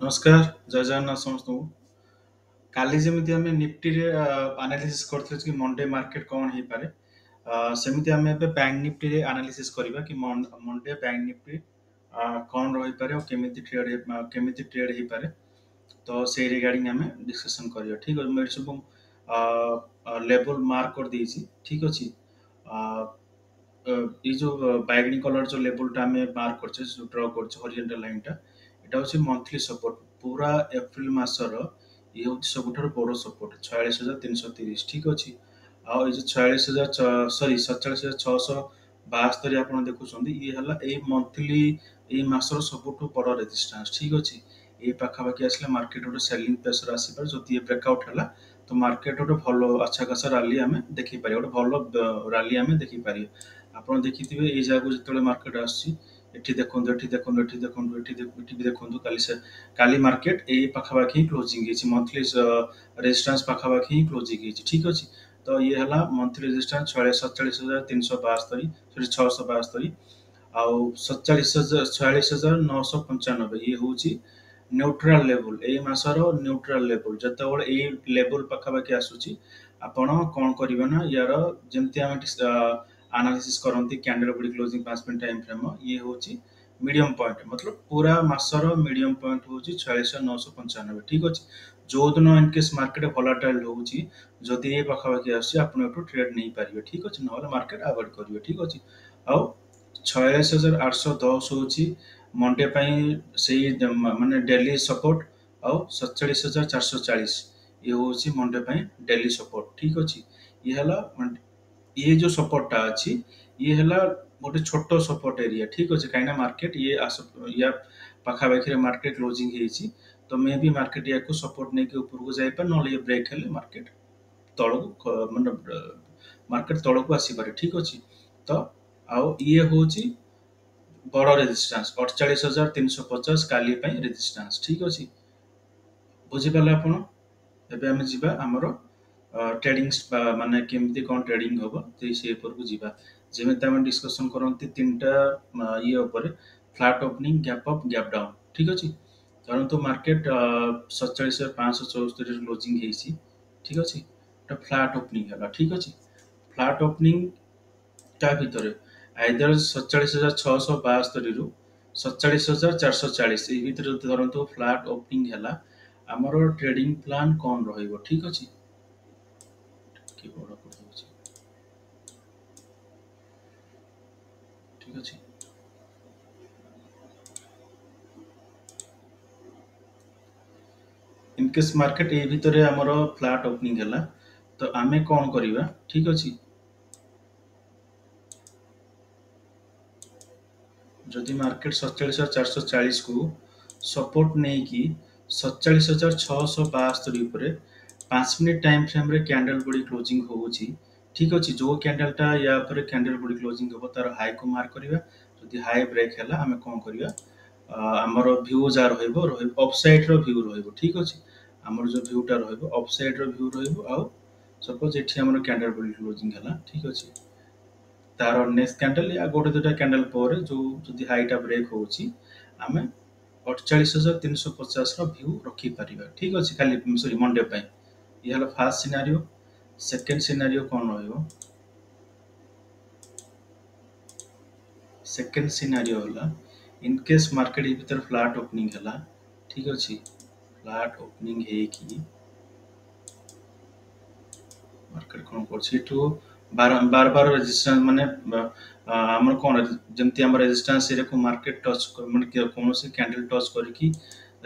नमस्कार जय जगन्नाथ समस्त को काली जमी आम निफ्टी आनालीसिस करते कि मंडे मार्केट कौन हो पारे सेमती आम बैंक निफ्टी आनालीसिस करवा कि मंडे बैंक निफ्टी कौन रही पारे और केमी ट्रेड हो पारे तो से रिगार्डिंग आम डिस्कसन करवा ठीक अच्छे मुझे सब लेवल मार्क कर देछि ठीक अच्छे ये जो बैगनी कलर जो लेवलटा आम मार्क कर ड्र कर हरिजेंटल लाइनटा এটা হচ্ছে মন্থলি সপোর্ট পুরা এপ্রিল মাসর ইয়ে হচ্ছে ସବୁଠାରୁ বড় ସପୋର୍ଟ 46,330 ଠିକ ଅଛି ଆଉ ଏଇ ଯୋଉ 46,000 ସରି 47,672 ଆପଣ ଦେଖୁଛନ୍ତି ଇଏ ହେଲା ଏଇ ମନ୍ଥଲି ଏଇ ମାସର ସବୁଠୁ ବଡ ରେଜିଷ୍ଟାନ୍ସ ଠିକ ଅଛି ଏଇ ପାଖାପାଖି ଆସିଲେ ମାର୍କେଟ ଗୋଟେ ସେଲିଂ ପ୍ରେସର ଆସିପାରେ ଯଦି ଏ ବ୍ରେକଆଉଟ ହେଲା ତ ମାର୍କେଟ ଗୋଟେ ଭଲ ଆଚ୍ଛା ଖାସା ରାଲି ଆମେ ଦେଖିପାରିବା ଗୋଟେ ଭଲ ରାଲି ଆମେ ଦେଖିପାରିବା ଆପଣ ଦେଖିଥିବେ ଏଇ ଜାଗାକୁ ଯେତେବେଳେ ମାର୍କେଟ ଆସୁଛି ଏଠି ଦେଖନ୍ତୁ ଏଠି ଦେଖନ୍ତୁ ଏଠି ଦେଖନ୍ତୁ ଏଠି ବି ଦେଖନ୍ତୁ କାଲି ମାର୍କେଟ ଏଇ ପାଖାପାଖି ହିଁ କ୍ଲୋଜିଂ ହେଇଛି ମନ୍ଥଲି ରେଜିଷ୍ଟାନ୍ସ ପାଖାପାଖି ହିଁ କ୍ଲୋଜିଂ ହେଇଛି ଠିକ ଅଛି ତ ଇଏ ହେଲା ମନ୍ଥଲି ରେଜିଷ୍ଟାନ୍ସ 47,372 ସରି 672 ଆଉ 47,46,995 ଇଏ ହଉଛି ନ୍ୟୁଟ୍ରାଲ ଲେଭେଲ ଏଇ ମାସର ନ୍ୟୁଟ୍ରାଲ ଲେଭେଲ ଯେତେବେଳେ ଏଇ ଲେଭେଲ ପାଖାପାଖି ଆସୁଛି ଆପଣ କଣ କରିବେ ନା ୟାର ଯେମିତି ଆମେ ଆନାଲିସିସ୍ କରନ୍ତି candle body closing 5 minute time frame ଇଏ ହଉଛି मीडियम पॉइंट मतलब पूरा मासर मीडियम पॉइंट होची 46,995 ठीक अछि जो दिन इनकेस मार्केट वोलेटाइल होची जदि ए पाखापाखि आसी आपण एटू ट्रेड नहीं पारिबे ठीक अछि नहले मार्केट अवॉइड करिवे ठीक अछि आ 46,810 होची मंडे पई सेही माने डेली सपोर्ट आ 47,440 ये होची मंडे पई डेली सपोर्ट ठीक अछि ये हला ये जो सपोर्टटा अछि ये हला गोटे छोट सपोर्ट एरिया ठीक अच्छे कहीं मार्केट ये या पाखापाखि मार्केट क्लोजिंग ହେଇଛି तो मे भी मार्केट या को सपोर्ट नहीं के ऊपर को जाई पर नले ये ब्रेक हेले मार्केट तळको मतलब मार्केट तळको आसी पारे ठीक अछि तो आउ ये होची बड़ रेजिस्टेंस 48,350 काली पई रेजिस्टेंस ठीक अछि बुझी पाले आपण एबे हम जिबा हमरो ट्रेडिंग माने केमती कोन ट्रेडिंग होबो से ऊपर को जिबा जेमेते हम डिस्कशन करंती तीनटा ये ऊपर flat opening gap up gap down ठीक अछि परंतु मार्केट 47,574 क्लोजिंग हेसी ठीक अछि तो फ्लैट ओपनिंग हला ठीक अछि फ्लैट ओपनिंग ता भितरे आइदर 47,672 रु 47,440 ए भितरे धरंतु फ्लैट ओपनिंग हला हमरो ट्रेडिंग प्लान कोन रहइबो ठीक अछि की बड़ा कर दउछि ठीक अछि इनकेस मार्केट ए भितरे हमरो फ्लैट ओपनिंग हला तो आमे कोन करिवा ठीक अछि जदि मार्केट 47,440 को सपोर्ट नहीं की 47,672 ऊपर 5 मिनिट टाइम फ्रेम रे कैंडल बॉडी क्लोजिंग होउची ठीक अछि जो कैंडलटा या पर कैंडल बॉडी क्लोजिंग हो तार हाई को मार्क करिवा जदि हाई ब्रेक हला हमें कोन करिवा हमर व्यू जा रहइबो अपसाइड रो व्यू रहइबो ठीक अछि हमर जो व्यूटा रहइबो अपसाइड रो व्यू रहइबो आ सपोज एठी हमर कैंडल बॉडी क्लोजिंग हला ठीक अछि तार नेक्स्ट कैंडल या गोटे दुटा कैंडल पर जो जदि हाईटा ब्रेक होउची आमे 48,350 रो व्यू रखी परिबा ठीक अछि खाली सॉरी मंडे पई ये हला फर्स्ट सिनेरियो सेकंड सिनेरियो कोन रहइबो सेकंड सिनेरियो हला इन केस मार्केट भीतर फ्लैट ओपनिंग हला ठीक अछि फ्लैट ओपनिंग हे की मार्केट कोन करछि तो बार बार रेजिस्टेंस माने हमर कोन जेमति हमर रेजिस्टेंस एरिया को मार्केट टच माने कोन से कैंडल टच करकी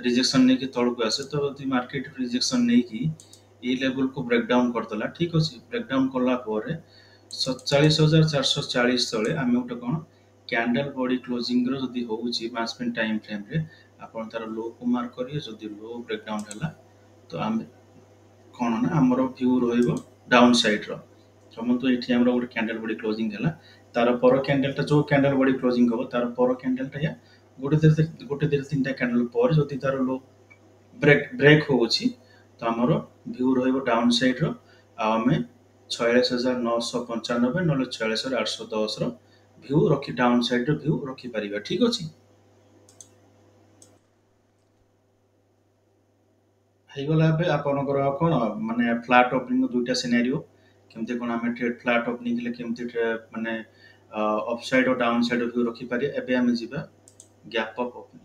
रिजेक्शन नहीं कि तळ को आसे तो यदि मार्केट रिजेक्शन नहीं कि ए लेवल को ब्रेक डाउन करतला ठीक अछि ब्रेक डाउन करला परे 47,440 तळे आमे उठे कोन कैंडल बॉडी क्लोजिंग रो जदि होउची 5 मिनिट टाइम फ्रेम रे आपण तार लो को मार्क करियो जदि लो ब्रेक डाउन हला तो आमे कोन ना हमर व्यू रहइबो डाउन साइड रो समंतो एठी हमर गोटे कैंडल बॉडी क्लोजिंग हला तार पर कैंडलटा जो कैंडल बॉडी क्लोजिंग हो तार पर कैंडलटा या गोटे देर तीनटा कैंडल पर जदि तार लो ब्रेक ब्रेक होउची तो हमर व्यू रहइबो डाउन साइड रो आ हमें 46,995 नले 46,810 रो व्यू रखी डाउन साइड रो व्यू रखी परिबा ठीक अछि ହେଇଗଲା ଏବେ ଆପଣଙ୍କର କଣ ମାନେ ଫ୍ଲାଟ୍ ଓପନିଂ ଦୁଇଟା ସିନାରିଓ କେମିତି କଣ ଆମେ ଫ୍ଲାଟ୍ ଓପନିଂ ହେଲେ କେମିତି ମାନେ ଅପ୍ ସାଇଡ୍ ଓ ଡାଉନ୍ ସାଇଡ୍ ଭ୍ୟୁ ରଖିପାରିବା। ଏବେ ଆମେ ଯିବା ଗ୍ୟାପ୍ ଅପ୍ ଓପନିଂ।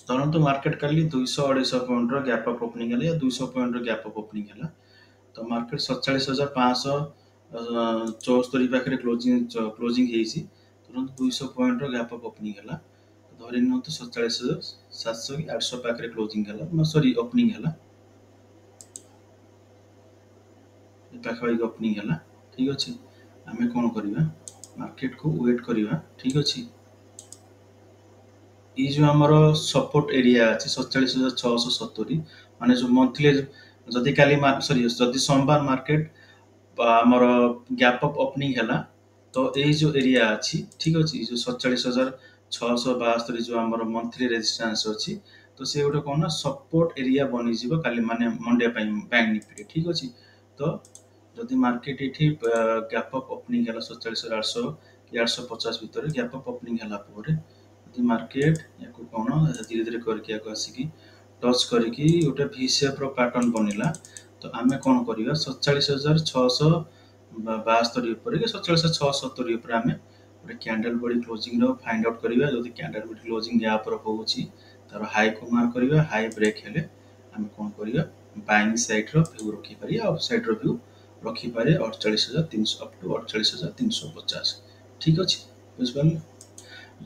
ଧରନ୍ତୁ ମାର୍କେଟ କାଲି 200 250 ପଏଣ୍ଟର ଗ୍ୟାପ୍ ଅପ୍ ଓପନିଂ ହେଲା, 200 ପଏଣ୍ଟର ଗ୍ୟାପ୍ ଅପ୍ ଓପନିଂ ହେଲା। ତ ମାର୍କେଟ 47,574 ପାଖରେ କ୍ଲୋଜିଂ ହେଇଛି। ଧରନ୍ତୁ 200 ପଏଣ୍ଟର ଗ୍ୟାପ୍ ଅପ୍ ଓପନିଂ ହେଲା। ଧରି ନିଅନ୍ତୁ 47,700 କି 800 ପାଖରେ କ୍ଲୋଜିଂ ହେଲା, ସରି ଓପନିଂ ହେଲା, ଏ ପାଖାପାଖି ଓପନିଂ ହେଲା। ଠିକ୍ ଅଛି, ଆମେ କ'ଣ କରିବା, ମାର୍କେଟକୁ ୱେଟ୍ କରିବା। ଠିକ୍ ଅଛି, ଏଇ ଯେଉଁ ଆମର ସପୋର୍ଟ ଏରିଆ ଅଛି 47,670, ମାନେ ଯେଉଁ ମନ୍ଥଲି, ଯଦି କାଲି ସରି ଯଦି ସୋମବାର ମାର୍କେଟ ଆମର ଗ୍ୟାପ୍ ଅପ୍ ଓପନିଂ ହେଲା, ତ ଏଇ ଯେଉଁ ଏରିଆ ଅଛି, ଠିକ୍ ଅଛି, ଏଇ ଯେଉଁ 47,672 ଯେଉଁ ଆମର ମନ୍ଥଲି ରେଜିଷ୍ଟାନ୍ସ ଅଛି, ତ ସେ ଗୋଟେ କ'ଣ ନା ସପୋର୍ଟ ଏରିଆ ବନିଯିବ କାଲି, ମାନେ ମଣ୍ଡେ ପାଇଁ ବ୍ୟାଙ୍କ ନିଫ୍ଟିରେ। ଠିକ୍ ଅଛି, ତ ଯଦି ମାର୍କେଟ ଏଠି ଗ୍ୟାପ୍ ଅପ୍ ଓପନିଂ ହେଲା 47,800 କି 850 ଭିତରେ ଗ୍ୟାପ୍ ଅପ୍ ଓପନିଂ ହେଲା ପରେ, ଯଦି ମାର୍କେଟ ୟାକୁ କ'ଣ ଧୀରେ ଧୀରେ କରିକି ୟାକୁ ଆସିକି ଟଚ୍ କରିକି ଗୋଟେ ଭି ସେପ୍ର ପ୍ୟାଟର୍ନ ବନିଲା, ତ ଆମେ କ'ଣ କରିବା, 47,672 ଉପରେ କି 47,670 ଉପରେ ଆମେ ଗୋଟେ କ୍ୟାଣ୍ଡେଲ୍ ବଡି କ୍ଲୋଜିଂର ଫାଇଣ୍ଡ ଆଉଟ୍ କରିବା। ଯଦି କ୍ୟାଣ୍ଡେଲ୍ ବଡି କ୍ଲୋଜିଂ ୟା ଉପରେ ହେଉଛି, ତାର ହାଇକୁ ମାର୍କ କରିବା। ହାଇ ବ୍ରେକ୍ ହେଲେ ଆମେ କ'ଣ କରିବା, ବାଇଂ ସାଇଡ୍ର ଭ୍ୟୁ ରଖିପାରିବା, ଅପ୍ ସାଇଡ୍ର ଭ୍ୟୁ ରଖିପାରିବା 48,300 ଅପ୍ ଟୁ 48,350। ଠିକ୍ ଅଛି, ବୁଝିପାରିଲେ।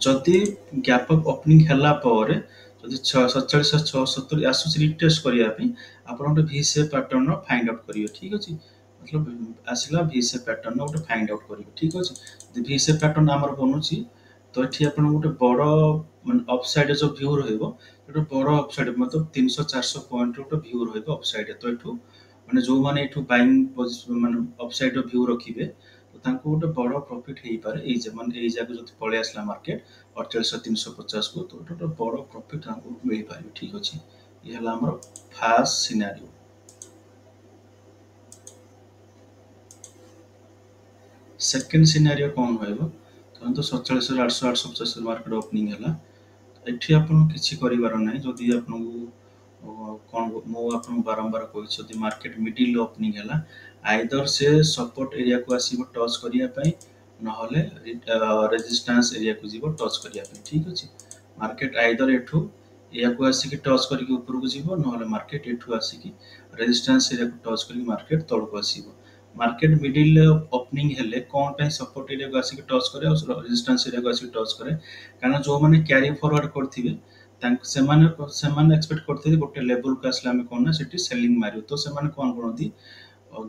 ଯଦି ଗ୍ୟାପ୍ ଅପ୍ ଓପନିଂ ହେଲା ପରେ ଯଦି 47,670 ଆସୁଛି ରିଟେଷ୍ଟ କରିବା ପାଇଁ, ଆପଣ ଗୋଟେ ଭି ସେପ୍ ପ୍ୟାଟର୍ନର ଫାଇଣ୍ଡ ଆଉଟ୍ କରିବେ। ଠିକ୍ ଅଛି, ମତଲବ ଆସିଲା ଭି ସେପ୍ ପ୍ୟାଟର୍ନର ଗୋଟେ ଫାଇଣ୍ଡ ଆଉଟ୍ କରିବେ। ଠିକ୍ ଅଛି, ଯଦି ଭି ସେପ୍ ପ୍ୟାଟର୍ନ ଆମର ବନୁଛି, ତ ଏଠି ଆପଣ ଗୋଟେ ବଡ଼ ମାନେ ଅପ୍ ସାଇଡ୍ ଯେଉଁ ଭ୍ୟୁ ରହିବ, ଗୋଟେ ବଡ଼ ଅପ୍ ସାଇଡ୍ ମତଲବ 300-400 ପଏଣ୍ଟର ଗୋଟେ ଭ୍ୟୁ ରହିବ ଅପ୍ ସାଇଡ୍। ତ ଏଠୁ ମାନେ ଯେଉଁମାନେ ଏଠୁ ବାଇଂ ମାନେ ଅପ୍ ସାଇଡ୍ର ଭ୍ୟୁ ରଖିବେ, ତ ତାଙ୍କୁ ଗୋଟେ ବଡ଼ ପ୍ରଫିଟ୍ ହେଇପାରେ। ମାନେ ଏଇ ଜାଗାକୁ ଯଦି ପଳେଇ ଆସିଲା ମାର୍କେଟ 48,350କୁ, ତ ଗୋଟେ ବଡ଼ ପ୍ରଫିଟ୍ ତାଙ୍କୁ ମିଳିପାରିବ। ଠିକ୍ ଅଛି, ଇଏ ହେଲା ଆମର ଫାର୍ଷ୍ଟ ସିନାରିଓ। ସେକେଣ୍ଡ ସିନାରିଓ କ'ଣ ରହିବ, ଧରନ୍ତୁ 47,800-850 ମାର୍କେଟ ଓପନିଂ ହେଲା। ଏଠି ଆପଣ କିଛି କରିବାର ନାହିଁ। ଯଦି ଆପଣଙ୍କୁ କ'ଣ ମୁଁ ଆପଣଙ୍କୁ ବାରମ୍ବାର କହିଛି, ଯଦି ମାର୍କେଟ ମିଡିଲ୍ ଓପନିଂ ହେଲା, ଆଇଦର ସେ ସପୋର୍ଟ ଏରିଆକୁ ଆସିବ ଟଚ୍ କରିବା ପାଇଁ, ନହେଲେ ରେଜିଷ୍ଟାନ୍ସ ଏରିଆକୁ ଯିବ ଟଚ୍ କରିବା ପାଇଁ। ଠିକ୍ ଅଛି, ମାର୍କେଟ ଆଇଦର ଏଠୁ ଏହାକୁ ଆସିକି ଟଚ୍ କରିକି ଉପରକୁ ଯିବ, ନହେଲେ ମାର୍କେଟ ଏଠୁ ଆସିକି ରେଜିଷ୍ଟାନ୍ସ ଏରିଆକୁ ଟଚ୍ କରିକି ମାର୍କେଟ ତଳକୁ ଆସିବ। ମାର୍କେଟ ମିଡିଲ୍ ଓପନିଂ ହେଲେ କ'ଣ ପାଇଁ ସପୋର୍ଟ ଏରିଆକୁ ଆସିକି ଟଚ୍ କରେ ଆଉ ରେଜିଷ୍ଟାନ୍ସ ଏରିଆକୁ ଆସିକି ଟଚ୍ କରେ, କାରଣ ଯେଉଁମାନେ କ୍ୟାରି ଫରୱାର୍ଡ କରିଥିବେ ସେମାନେ ଏକ୍ସପେକ୍ଟ କରିଥିବେ ଗୋଟେ ଲେବୁଲକୁ ଆସିଲେ ଆମେ କ'ଣ ନା ସେଠି ସେଲିଂ ମାରିବୁ। ତ ସେମାନେ କ'ଣ କରନ୍ତି,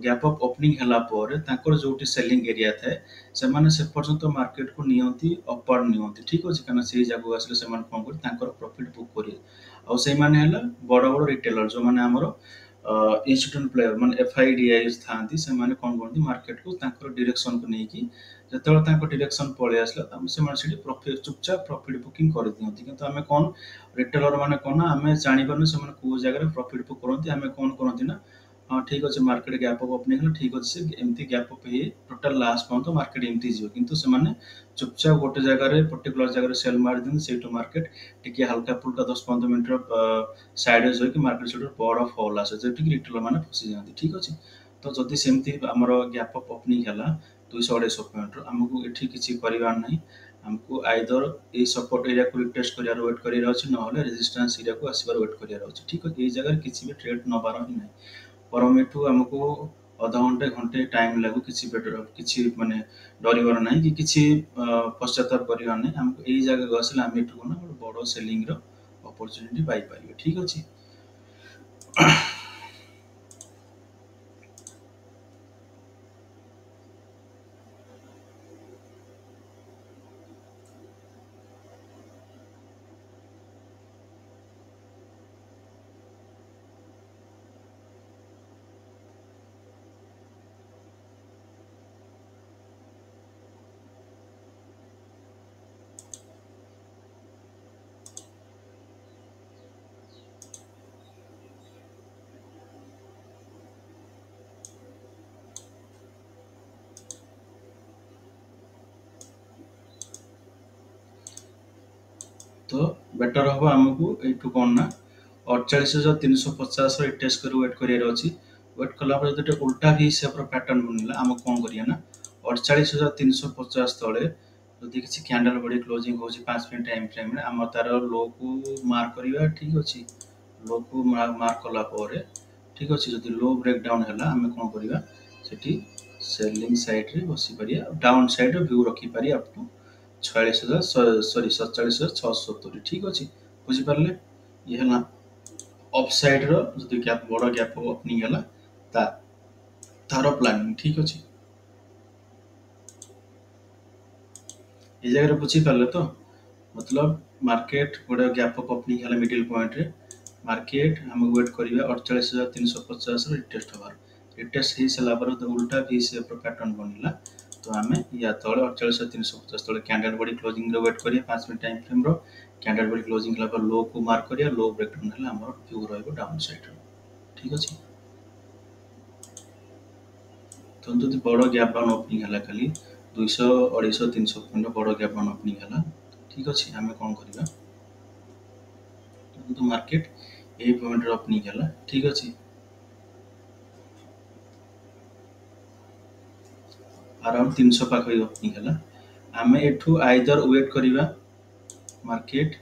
ଗ୍ୟାପ୍ ଅପ୍ ଓପନିଂ ହେଲା ପରେ ତାଙ୍କର ଯେଉଁଠି ସେଲିଂ ଏରିଆ ଥାଏ, ସେମାନେ ସେ ପର୍ଯ୍ୟନ୍ତ ମାର୍କେଟକୁ ନିଅନ୍ତି, ଅପୱାର୍ଡ ନିଅନ୍ତି। ଠିକ୍ ଅଛି, କାରଣ ସେଇ ଜାଗାକୁ ଆସିଲେ ସେମାନେ କ'ଣ କରିବେ, ତାଙ୍କର ପ୍ରଫିଟ୍ ବୁକ୍ କରିବେ। ଆଉ ସେଇମାନେ ହେଲା ବଡ଼ ବଡ଼ ରିଟେଲର, ଯେଉଁମାନେ ଆମର ଇନଷ୍ଟିଟ୍ୟୁସନ ପ୍ଲେୟର, ମାନେ ଏଫଆଇଡିଆଇ ଥାଆନ୍ତି। ସେମାନେ କ'ଣ କରନ୍ତି, ମାର୍କେଟକୁ ତାଙ୍କର ଡିରେକ୍ସନକୁ ନେଇକି, ଯେତେବେଳେ ତାଙ୍କ ଡିରେକ୍ସନ ପଳେଇ ଆସିଲା, ସେମାନେ ସେଠି ଚୁପଚାପ ପ୍ରଫିଟ୍ ବୁକିଂ କରିଦିଅନ୍ତି। କିନ୍ତୁ ଆମେ କ'ଣ, ରିଟେଲର ମାନେ କ'ଣ ନା, ଆମେ ଜାଣିପାରୁନି ସେମାନେ କୋଉ ଜାଗାରେ ପ୍ରଫିଟ୍ ବୁକ୍ କରନ୍ତି। ଆମେ କ'ଣ କରନ୍ତି ନା, ହଁ ଠିକ୍ ଅଛି, ମାର୍କେଟ ଗ୍ୟାପ୍ ଅପ୍ ଓପନିଂ ହେଲା, ଠିକ୍ ଅଛି, ସେ ଏମିତି ଗ୍ୟାପ୍ ଅପ୍ ହେଇ ଟୋଟାଲ ଲାଷ୍ଟ ପର୍ଯ୍ୟନ୍ତ ମାର୍କେଟ ଏମିତି ଯିବ। କିନ୍ତୁ ସେମାନେ ଚୁପଚାପ ଗୋଟେ ଜାଗାରେ ପର୍ଟିକୁଲାର ଜାଗାରେ ସେଲ୍ ମାରି ଦିଅନ୍ତି। ସେଇଠୁ ମାର୍କେଟ ଟିକେ ହାଲକା ଫୁଲକା 10-15 ମିନିଟର ସାଇଡ୍ ହୋଇକି ମାର୍କେଟ ସେଠୁ ବଡ଼ ଫଲ୍ ଆସେ, ଯେମିତିକି ରିଟେଲର ମାନେ ଫସି ଯାଆନ୍ତି। ଠିକ୍ ଅଛି, ତ ଯଦି ସେମିତି ଆମର ଗ୍ୟାପ୍ ଅପ୍ ଓପନିଂ ହେଲା 200-250 ପଏଣ୍ଟର, ଆମକୁ ଏଠି କିଛି କରିବାର ନାହିଁ। ଆମକୁ ଆଇଦର ଏଇ ସପୋର୍ଟ ଏରିଆକୁ ରିଟେଷ୍ଟ କରିବାର ୱେଟ୍ କରିବାର ଅଛି, ନହେଲେ ରେଜିଷ୍ଟାନ୍ସ ଏରିଆକୁ ଆସିବାର ୱେଟ୍ କରିବାର ଅଛି। ଠିକ୍ ଅଛି, ଏଇ ଜାଗାରେ କିଛି ବି ଟ୍ରେଡ୍ ନେବାର ହିଁ ନାହିଁ। ବରଂ ଏଠୁ ଆମକୁ ଅଧଘଣ୍ଟେ ଘଣ୍ଟେ ଟାଇମ୍ ଲାଗୁ, କିଛି ମାନେ ଡରିବାର ନାହିଁ କି କିଛି ପଶ୍ଚାତାପ କରିବାର ନାହିଁ। ଆମକୁ ଏଇ ଜାଗାକୁ ଆସିଲେ ଆମେ ଏଠୁ ଗୋଟେ ବଡ଼ ସେଲିଂର ଅପରଚ୍ୟୁନିଟି ପାଇପାରିବେ। ଠିକ୍ ଅଛି। तो बेटर हम आमको यू कौन ना 48,350 टेस्ट कर वेट करार अच्छी वेट कलापर जो उल्टा भी सेप्र पैटर्न बनला आम कौन करिए ना 48,350 तले जदि किसी कैंडल बॉडी क्लोजिंग हो 5 मिनट टाइम फ्रेम रे आम तार लो को मार्क करवा ठीक अच्छे लो को मार्क कलापर ठीक अच्छे जदि लो ब्रेक डाउन है आम कौन करवा सेठी सेलिंग साइड रे बसी पारिया डाउन साइड व्यू रखी पारिया अप टू 46,000 सॉरी 47,670 ठीक अच्छे बुझिपारे ये है अप साइड रो जदि गैप बड़ गैप ओपनिंग है ता तार प्लानिंग ठीक अच्छे ये जगह बुझिपारे तो मतलब मार्केट गोटे गैप अप ओपनिंग है मिडिल पॉइंट रे मार्केट हम वेट करिया 48,350 रिटेस्ट हबार रिटेस्ट हो सारा पर तो उल्टा भी शेप पैटर्न बनला तो आम या तले 48,350 तले कैंडल बॉडी क्लोजिंग रो वेट करिया 5 मिनट टाइम फ्रेम रो कैंडल बॉडी क्लोजिंग हला पर लो को मार्क करिया लो ब्रेक डाउन हला हमर व्यू रहबो डाउन साइड रो ठीक अछि तो जदि बड़ गैप डाउन ओपनिंग हला खाली 200 250 300 पॉइंट बड़ गैप डाउन ओपनिंग हला ठीक अछि आमे कोन करिया तो मार्केट ए पॉइंट रो ओपनिंग हला ठीक अछि अराउंड 300 पाखरी ओपनिंग हला आमे एठू आइदर वेट करिवा मार्केट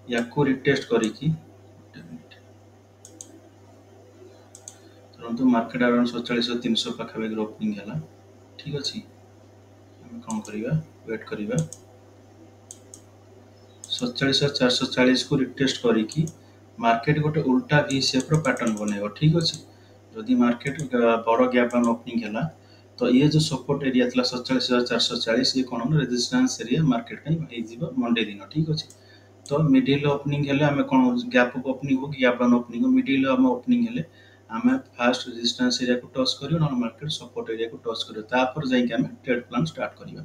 या को रिटेस्ट करिकी तुरंत मार्केट अराउंड 47,300 पाखापाखि ओपनिंग है ठीक अच्छे आम कौन करवा वेट करवा 47,440 को रिटेस्ट करिकी मार्केट गोटे उल्टा भी सेप पैटर्न बनेगा ठीक अच्छे जदि मार्केट बड़ गैप डाउन ओपनिंग है तो ये जो सपोर्ट एरिया था 47,440 ये कौन रेजिस्टेंस एरिया मार्केट मंडे दिन ठीक अच्छे तो मिडिल ओपनिंग हेले आमे कोन गैप अप ओपनिंग हो गैप डाउन ओपनिंग हो मिडिल हम ओपनिंग हेले आमे फास्ट रेजिस्टेंस एरिया को टच करियो न मार्केट सपोर्ट एरिया को टच करियो तापर जाई के आमे ट्रेड प्लान स्टार्ट करियो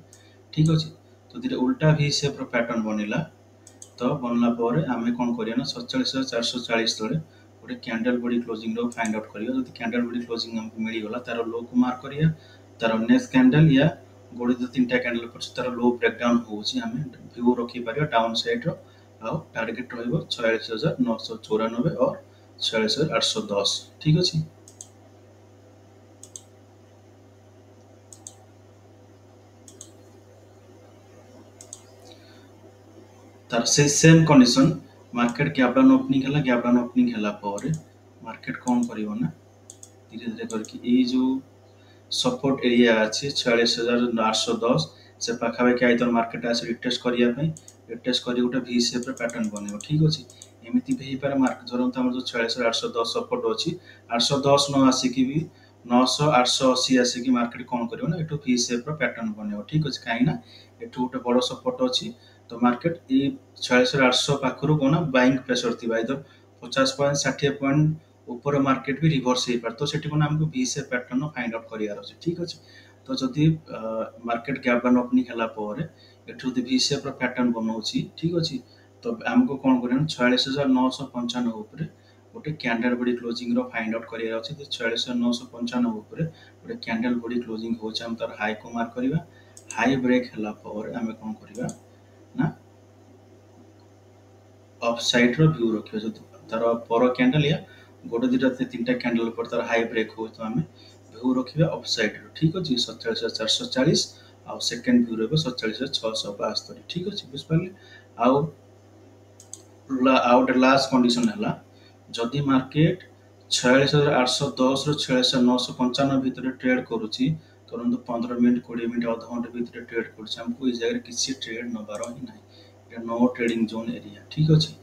ठीक अछि तो धीरे उल्टा भी शेप रो पैटर्न बनिला तो बनला पर आमे कोन करियो ना 47,440 तळे गोटे कैंडल बॉडी क्लोजिंग रो फाइंड आउट करियो जदि कैंडल बॉडी क्लोजिंग हमको मिली गला तार लो को मार्क करिया तार नेक्स्ट कैंडल या गोटे दो तीन कैंडल पर तार लो ब्रेक डाउन होची आमे व्यू रखी पारियो डाउन साइड रो आउ टारगेट रहिबो 46,994 और 46,810 ठीक अछि तार से same condition market gap down opening हला पर मार्केट कोन करिवो ना धीरे धीरे करके ए जो सपोर्ट एरिया अच्छे 46,810 से पाखापाखि आइदर मार्केट आस रिटेस्ट करिया पई रिटेस्ट करी गोटे वी शेप रे पैटर्न बनेबो ठीक अछि एमिति भी पारे मार्केट धरंत हमर जो 46,810 सपोर्ट अछि 810 न आसिकी भी 900 880 आसिकी मार्केट कोन करिवो ना एटू वी शेप रो पैटर्न बनेबो ठीक अछि काई ना एटू गोटे बड़ सपोर्ट अछि तो मार्केट ए 46,800 पाखरु कोना बाइंग प्रेशर थिबा आइदर 50 पॉइंट 60 पॉइंट ऊपर मार्केट भी रिवर्स हो पारे तो सेठी कोन हमको V shape pattern find out करियार अछि ठीक अछि तो जदि मार्केट गैप डाउन ओपनिंग हला पर एठु जदि वी शेप रो पैटर्न बनौछि ठीक अछि तो हमको कोन करियन 46,995 ऊपर गोटे कैंडल बॉडी क्लोजिंग रो फाइंड आउट करियार अछि तो 46,995 ऊपर गोटे कैंडल बॉडी क्लोजिंग होछि हम तार हाई को मार्क करिवा हाई ब्रेक हला पर हमें कोन करिवा ना अप साइड रो व्यू रखियो जदि तार पर कैंडल या गोटे दुटा तीनटा कैंडल पर तार हाई ब्रेक हो तो हमें व्यू रखिबा अप साइड रो ठीक अछि 47,440 आ सेकंड व्यू रहबो 47,672 ठीक अछि बुझ पाले आउ आउट लास्ट कंडीशन हला जदि मार्केट 46,810 रो 46,995 भितर ट्रेड करूची तुरंत 15 मिनट 20 मिनट आधा घंटे भितर ट्रेड करूची हमको इस जगह किसी ट्रेड नबार ही नहीं नो ट्रेडिंग जोन एरिया ठीक अछि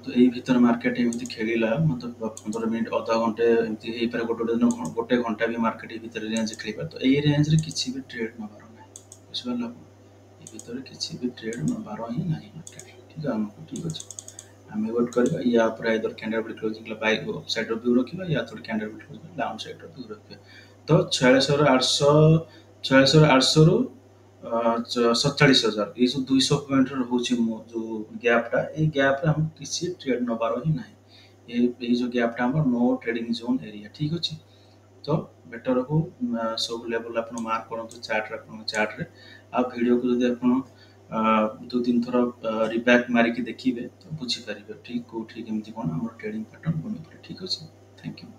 तो यही भीतर मार्केट एमती खेलिला मतलब 15 मिनट आधा घंटे एमती हे पारे गोटे दिन गोटे घंटा भी मार्केट भीतर रेंज खेली पारे तो एई रेंज रे किछि भी ट्रेड नबार नाही बुझिपारला ए भीतर किछि भी ट्रेड नबार ही नाही मार्केट ठीक है हमको ठीक अछि हम वेट करबा या ऊपर आइदर कैंडल बॉडी क्लोजिंग ला बाय अपसाइड रो व्यू रखिबा या थोड़ी candle body closing down side रो व्यू रखिबा तो 46,800 रो 47,000 ये जो 200 पॉइंट रोचे जो गैपटा ये गैप हम किसी ट्रेड नबार ही नहीं ये जो गैपटा हम नो ट्रेडिंग जोन एरिया ठीक अछि तो बेटर हो सब लेवल आप मार्क करूँ चार्ट्रे आ भिडियो को जब आप दो तीन थर रिबैक मारिकी देखिए तो बुझीपारे ठीक कौटी केमती कौन आम ट्रेडिंग पैटर्न बन पारे ठीक अच्छे थैंक यू।